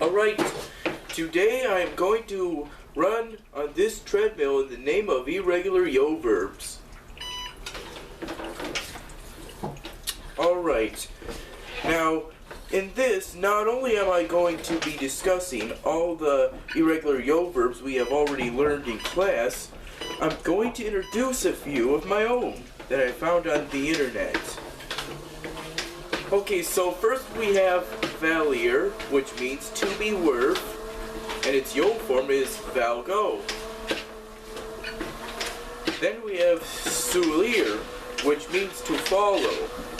Alright, today I am going to run on this treadmill in the name of Irregular Verbs. Alright, now in this, not only am I going to be discussing all the Irregular Verbs we have already learned in class, I'm going to introduce a few of my own that I found on the internet. Okay, so first we have valier, which means to be worth, and its yo form is valgo. Then we have sulir, which means to follow.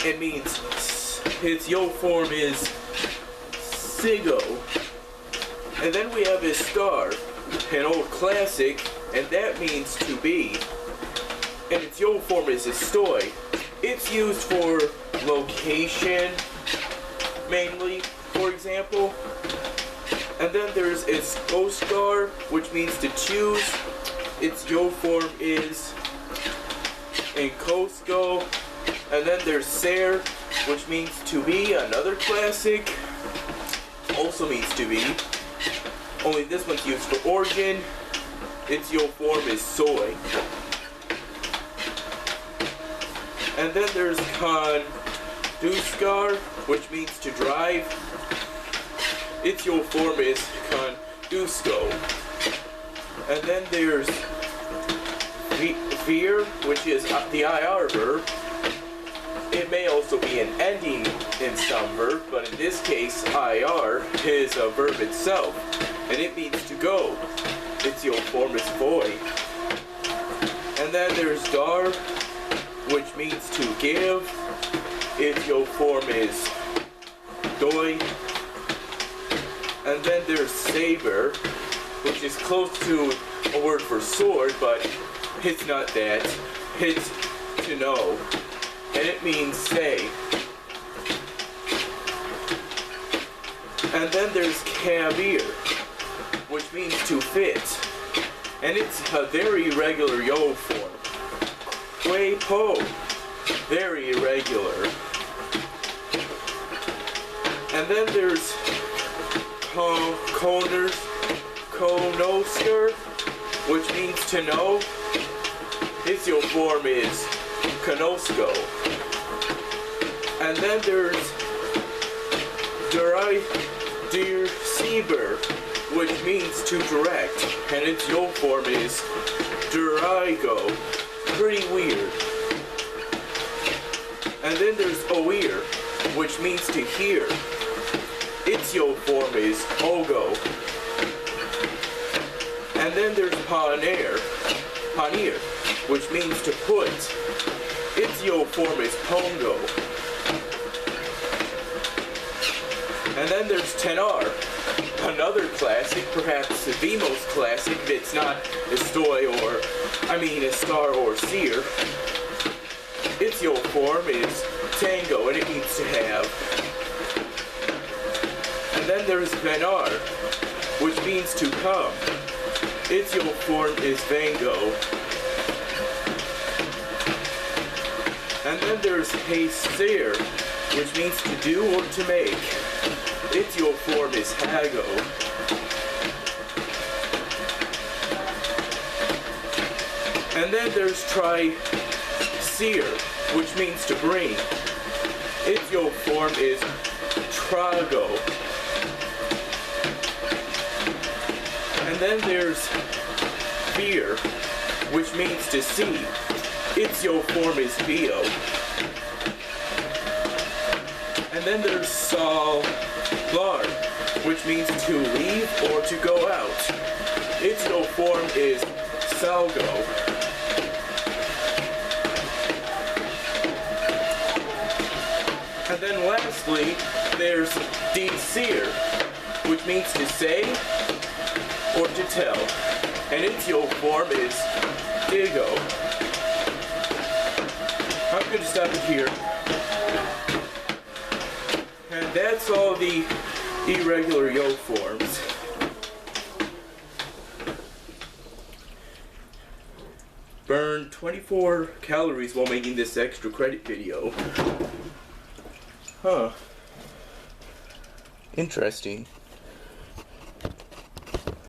It means its yo form is sigo. And then we have istar, an old classic, and that means to be. And its yo form is istoi. It's used for location, mainly, for example. And then there's iskostar, which means to choose. Its yo form is enkosko. And then there's ser, which means to be, another classic. Also means to be. Only this one's used for organ. Its yo form is soy. And then there's konduskar, which means to drive. Its yo form is kondusko. And then there's veer, which is the IR verb. It may also be an ending in some verb, but in this case, IR is a verb itself, and it means to go. Its yo form is voy. And then there's dar, which means to give. Its yo form is doi. And then there's saber, which is close to a word for sword, but it's not that. It's to know, and it means say. And then there's kabir, which means to fit, and it's a very irregular yo form. Quay po, very irregular. And then there's konosker, which means to know. Its yo form is konosko. And then there's sieber, which means to direct, and its yo form is dirigo. Pretty weird. And then there's oir, which means to hear. Its yo form is ogo. And then there's panir, which means to put. Its yo form is pongo. And then there's tenar, another classic, perhaps the most classic, if it's not istoi or, istar or seer. Its yo form is tango, and it means to have. And then there's venar, which means to come. Its yo form is vango. And then there's haser, which means to do or to make. Its yo form is hago. And then there's triseer, which means to bring. Its yo form is trago. And then there's fear, which means to see. Its yo form is bio. And then there's salar, which means to leave or to go out. Its yo form is salgo. And then lastly, there's decir, which means to say or to tell. And its yo form is digo. I'm going to stop it here. And that's all the irregular yo forms. Burned 24 calories while making this extra credit video. Huh. Interesting.